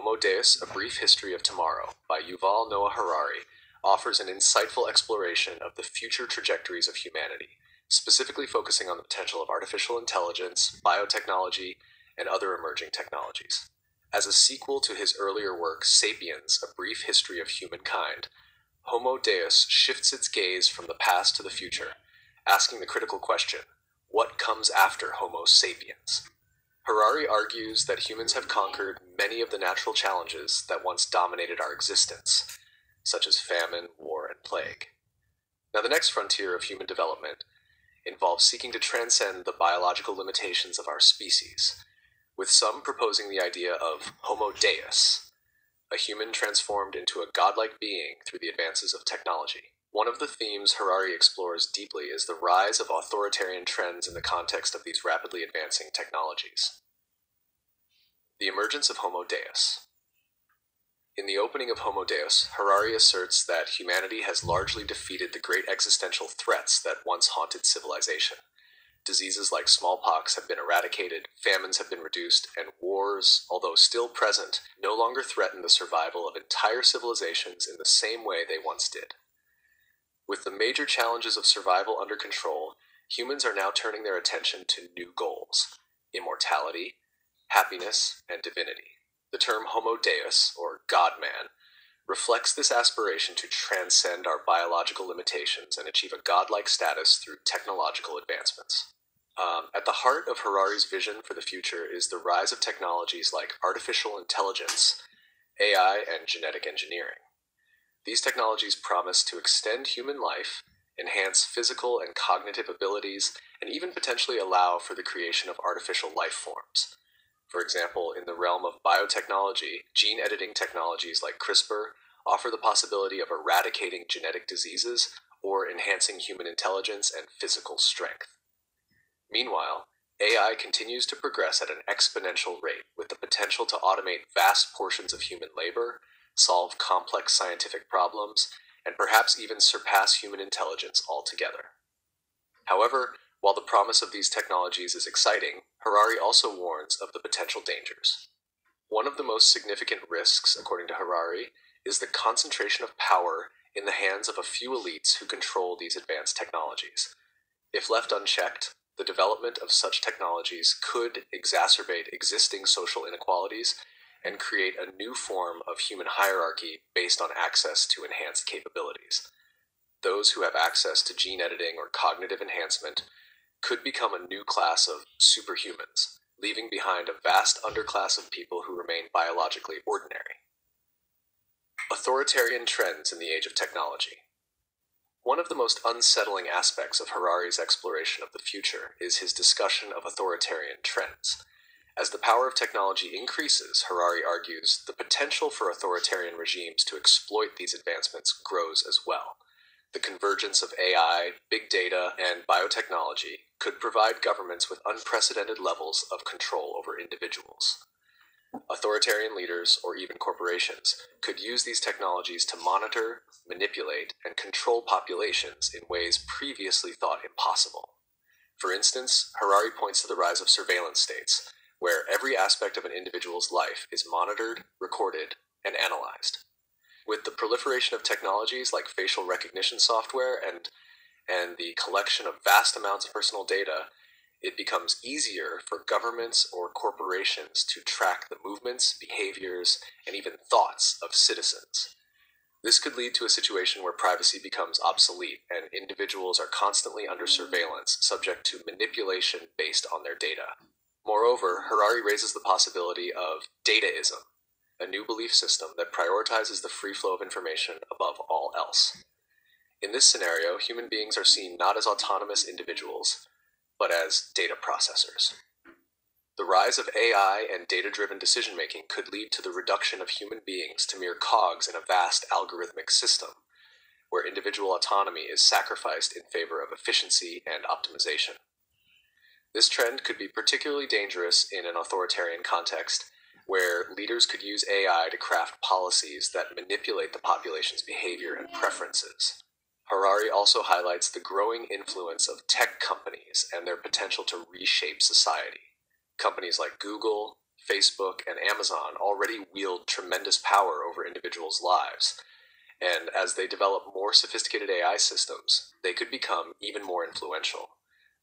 Homo Deus, A Brief History of Tomorrow by Yuval Noah Harari offers an insightful exploration of the future trajectories of humanity, specifically focusing on the potential of artificial intelligence, biotechnology, and other emerging technologies. As a sequel to his earlier work, Sapiens, A Brief History of Humankind, Homo Deus shifts its gaze from the past to the future, asking the critical question, what comes after Homo sapiens? Harari argues that humans have conquered many of the natural challenges that once dominated our existence, such as famine, war, and plague. Now, the next frontier of human development involves seeking to transcend the biological limitations of our species, with some proposing the idea of Homo Deus, a human transformed into a godlike being through the advances of technology. One of the themes Harari explores deeply is the rise of authoritarian trends in the context of these rapidly advancing technologies. The emergence of Homo Deus. In the opening of Homo Deus, Harari asserts that humanity has largely defeated the great existential threats that once haunted civilization. Diseases like smallpox have been eradicated, famines have been reduced, and wars, although still present, no longer threaten the survival of entire civilizations in the same way they once did. With the major challenges of survival under control, humans are now turning their attention to new goals: immortality, happiness, and divinity. The term Homo Deus, or God-man, reflects this aspiration to transcend our biological limitations and achieve a godlike status through technological advancements. At the heart of Harari's vision for the future is the rise of technologies like artificial intelligence, AI, and genetic engineering. These technologies promise to extend human life, enhance physical and cognitive abilities, and even potentially allow for the creation of artificial life forms. For example, in the realm of biotechnology, gene editing technologies like CRISPR offer the possibility of eradicating genetic diseases or enhancing human intelligence and physical strength. Meanwhile, AI continues to progress at an exponential rate, with the potential to automate vast portions of human labor, solve complex scientific problems, and perhaps even surpass human intelligence altogether. However, while the promise of these technologies is exciting, Harari also warns of the potential dangers. One of the most significant risks, according to Harari, is the concentration of power in the hands of a few elites who control these advanced technologies. If left unchecked, the development of such technologies could exacerbate existing social inequalities and create a new form of human hierarchy based on access to enhanced capabilities. Those who have access to gene editing or cognitive enhancement could become a new class of superhumans, leaving behind a vast underclass of people who remain biologically ordinary. Authoritarian trends in the age of technology. One of the most unsettling aspects of Harari's exploration of the future is his discussion of authoritarian trends. As the power of technology increases, Harari argues, the potential for authoritarian regimes to exploit these advancements grows as well. The convergence of AI, big data, and biotechnology could provide governments with unprecedented levels of control over individuals. Authoritarian leaders, or even corporations, could use these technologies to monitor, manipulate, and control populations in ways previously thought impossible. For instance, Harari points to the rise of surveillance states, where every aspect of an individual's life is monitored, recorded, and analyzed. With the proliferation of technologies like facial recognition software and the collection of vast amounts of personal data, it becomes easier for governments or corporations to track the movements, behaviors, and even thoughts of citizens. This could lead to a situation where privacy becomes obsolete and individuals are constantly under surveillance, subject to manipulation based on their data. Moreover, Harari raises the possibility of dataism, a new belief system that prioritizes the free flow of information above all else. In this scenario, human beings are seen not as autonomous individuals, but as data processors. The rise of AI and data-driven decision-making could lead to the reduction of human beings to mere cogs in a vast algorithmic system, where individual autonomy is sacrificed in favor of efficiency and optimization. This trend could be particularly dangerous in an authoritarian context, where leaders could use AI to craft policies that manipulate the population's behavior and preferences. Harari also highlights the growing influence of tech companies and their potential to reshape society. Companies like Google, Facebook, and Amazon already wield tremendous power over individuals' lives. And as they develop more sophisticated AI systems, they could become even more influential.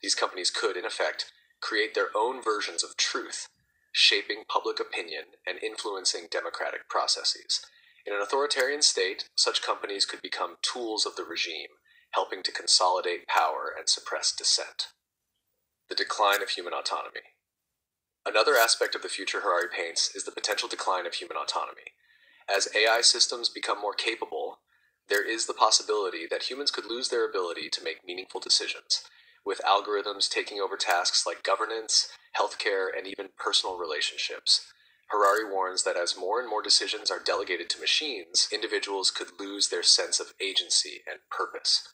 These companies could, in effect, create their own versions of truth, shaping public opinion and influencing democratic processes. In an authoritarian state, such companies could become tools of the regime, helping to consolidate power and suppress dissent. The decline of human autonomy. Another aspect of the future Harari paints is the potential decline of human autonomy. As AI systems become more capable, there is the possibility that humans could lose their ability to make meaningful decisions, with algorithms taking over tasks like governance, healthcare, and even personal relationships. Harari warns that as more and more decisions are delegated to machines, individuals could lose their sense of agency and purpose.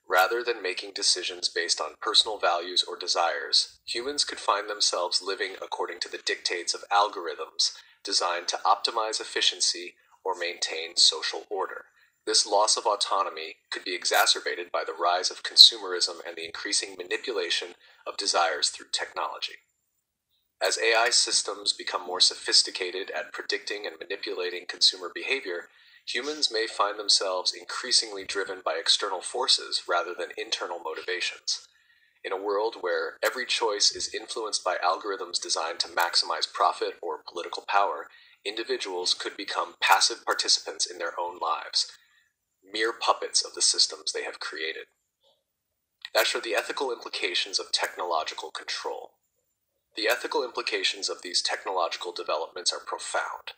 Rather than making decisions based on personal values or desires, humans could find themselves living according to the dictates of algorithms designed to optimize efficiency or maintain social order. This loss of autonomy could be exacerbated by the rise of consumerism and the increasing manipulation of desires through technology. As AI systems become more sophisticated at predicting and manipulating consumer behavior, humans may find themselves increasingly driven by external forces rather than internal motivations. In a world where every choice is influenced by algorithms designed to maximize profit or political power, individuals could become passive participants in their own lives, mere puppets of the systems they have created. As for the ethical implications of technological control, the ethical implications of these technological developments are profound.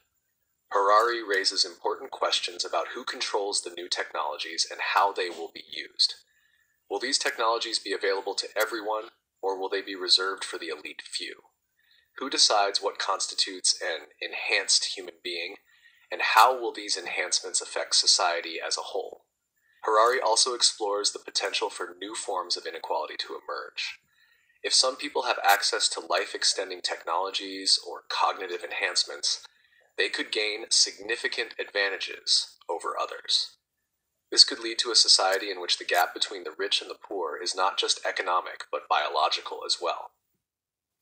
Harari raises important questions about who controls the new technologies and how they will be used. Will these technologies be available to everyone, or will they be reserved for the elite few? Who decides what constitutes an enhanced human being, and how will these enhancements affect society as a whole? Harari also explores the potential for new forms of inequality to emerge. If some people have access to life-extending technologies or cognitive enhancements, they could gain significant advantages over others. This could lead to a society in which the gap between the rich and the poor is not just economic, but biological as well.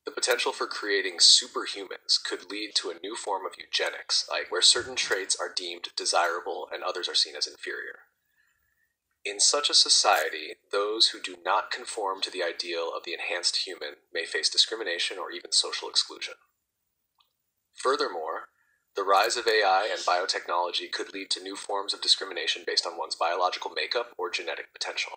The potential for creating superhumans could lead to a new form of eugenics, like where certain traits are deemed desirable and others are seen as inferior. In such a society, those who do not conform to the ideal of the enhanced human may face discrimination or even social exclusion. Furthermore, the rise of AI and biotechnology could lead to new forms of discrimination based on one's biological makeup or genetic potential.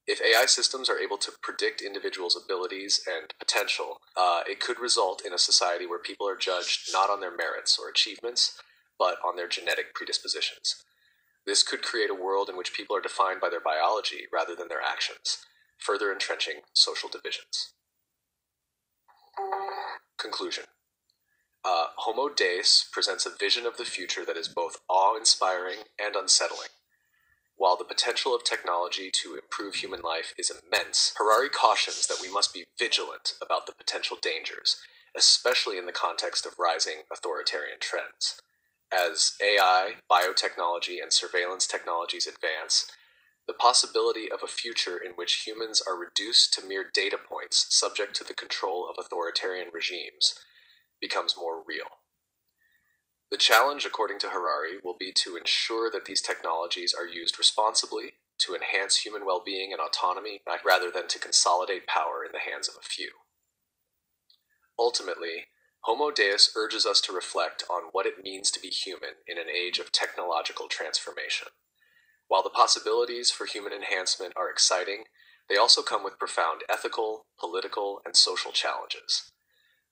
If AI systems are able to predict individuals' abilities and potential, it could result in a society where people are judged not on their merits or achievements, but on their genetic predispositions. This could create a world in which people are defined by their biology rather than their actions, further entrenching social divisions. Conclusion. Homo Deus presents a vision of the future that is both awe-inspiring and unsettling. While the potential of technology to improve human life is immense, Harari cautions that we must be vigilant about the potential dangers, especially in the context of rising authoritarian trends. As AI, biotechnology, and surveillance technologies advance, the possibility of a future in which humans are reduced to mere data points subject to the control of authoritarian regimes becomes more real. The challenge, according to Harari, will be to ensure that these technologies are used responsibly to enhance human well-being and autonomy, rather than to consolidate power in the hands of a few. Ultimately, Homo Deus urges us to reflect on what it means to be human in an age of technological transformation. While the possibilities for human enhancement are exciting, they also come with profound ethical, political, and social challenges.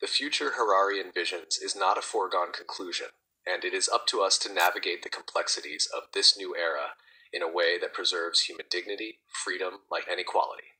The future Harari envisions is not a foregone conclusion, and it is up to us to navigate the complexities of this new era in a way that preserves human dignity, freedom, and equality.